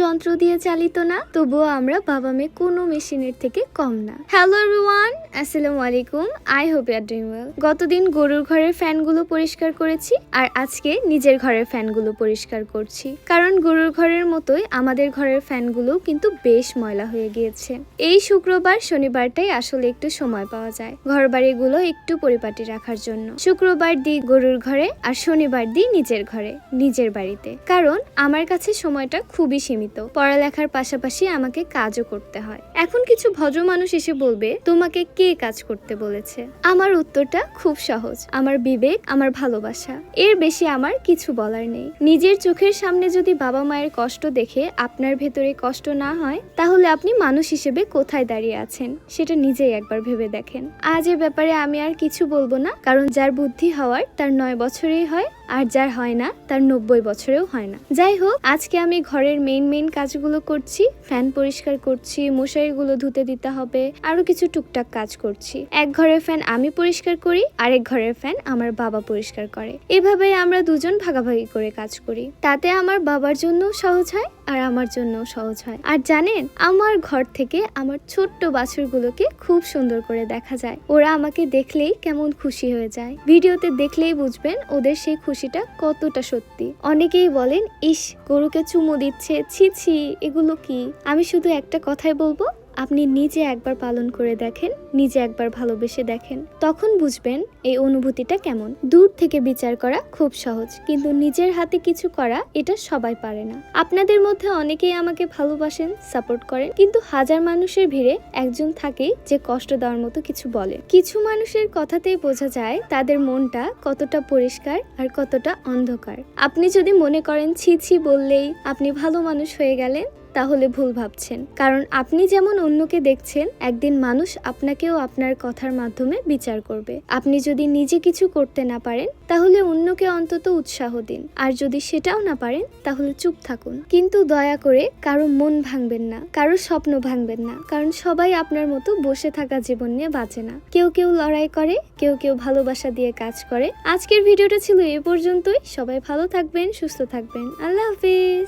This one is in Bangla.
যন্ত্র দিয়ে চালিত না, তবুও আমরা বাবা মেয়ে কোনো মেশিনের থেকে কম না। হ্যালো এভরিওয়ান, আসসালামু আলাইকুম। I hope you are doing well. গতদিন গরুর ঘরের ফ্যানগুলো পরিষ্কার করেছি, আর আজকে নিজের ঘরের ফ্যানগুলো পরিষ্কার করছি, কারণ গরুর ঘরের মতোই আমাদের ঘরের ফ্যানগুলো কিন্তু বেশ ময়লা হয়ে গিয়েছে। এই শুক্রবার শনিবারটাই আসলে একটু সময় পাওয়া যায় ঘর বাড়িগুলো একটু পরিপাটি রাখার জন্য। শুক্রবার দিই গরুর ঘরে আর শনিবার দিই নিজের ঘরে, নিজের বাড়িতে, কারণ আমার কাছে সময়টা খুবই সীমিত। পড়ালেখার পাশাপাশি আমাকে কাজও করতে হয়। এখন কিছু ভদ্র মানুষ এসে বলবে, তোমাকে কে কাজ করতে বলেছে? আমার উত্তরটা খুব সহজ, আমার বিবেক, আমার ভালোবাসা। এর বেশি আমার কিছু বলার নেই। নিজের চোখের সামনে যদি বাবা মায়ের কষ্ট দেখে আপনার ভেতরে কষ্ট না হয়, তাহলে আপনি মানুষ হিসেবে কোথায় দাঁড়িয়ে আছেন সেটা নিজেই একবার ভেবে দেখেন। আজ এ ব্যাপারে আমি আর কিছু বলবো না, কারণ যার বুদ্ধি হওয়ার তার 9 বছরেই হয়, আর যার হয় না তার 90 বছরেও হয় না। যাই হোক, আজকে আমি ঘরের মেইন কাজগুলো করছি। ফ্যান পরিষ্কার করছি, মশারিগুলো ধুতে দিতে হবে, আরো কিছু টুকটাক কাজ করছি। এক ঘরের ফ্যান আমি পরিষ্কার করি, আরেক ঘরের ফ্যান আমার বাবা পরিষ্কার করে। এভাবেই আমরা দুজন ভাগাভাগি করে কাজ করি। তাতে আমার বাবার জন্য সহজ হয় আর আমার জন্য সহজ হয়। আর জানেন, আমার ঘর থেকে আমার ছোট্ট বাছুরগুলোকে খুব সুন্দর করে দেখা যায়। ওরা আমাকে দেখলেই কেমন খুশি হয়ে যায়। ভিডিওতে দেখলেই বুঝবেন ওদের সেই খুশিটা কতটা সত্যি। অনেকেই বলেন, ইস, গরুকে চুমু দিচ্ছে, ছি ছি, এগুলো কি? আমি শুধু একটা কথাই বলবো, আপনি নিজে একবার পালন করে দেখেন, নিজে একবার ভালোবেসে দেখেন, তখন বুঝবেন এই অনুভূতিটা কেমন। দূর থেকে বিচার করা খুব সহজ, কিন্তু নিজের হাতে কিছু করা এটা সবাই পারে না। আপনাদের মধ্যে অনেকেই আমাকে ভালোবাসেন, সাপোর্ট করেন, কিন্তু হাজার মানুষের ভিড়ে একজন থাকেই যে কষ্ট দেওয়ার মতো কিছু বলে। কিছু মানুষের কথাতেই বোঝা যায় তাদের মনটা কতটা পরিষ্কার আর কতটা অন্ধকার। আপনি যদি মনে করেন ছি ছি বললেই আপনি ভালো মানুষ হয়ে গেলেন, তাহলে ভুল ভাবছেন। কারণ আপনি যেমন অন্যকে দেখছেন, একদিন মানুষ আপনাকেও আপনার কথার মাধ্যমে বিচার করবে। আপনি যদি নিজে কিছু করতে না পারেন, তাহলে অন্যকে অন্তত উৎসাহ দিন, আর যদি সেটাও না পারেন, তাহলে চুপ থাকুন। কিন্তু দয়া করে কারো মন ভাঙবেন না, কারো স্বপ্ন ভাঙবেন না, কারণ সবাই আপনার মতো বসে থাকা জীবন নিয়ে বাঁচে না। কেউ কেউ লড়াই করে, কেউ ভালোবাসা দিয়ে কাজ করে। আজকের ভিডিওটা ছিল এ পর্যন্তই। সবাই ভালো থাকবেন, সুস্থ থাকবেন। আল্লাহ হাফিজ।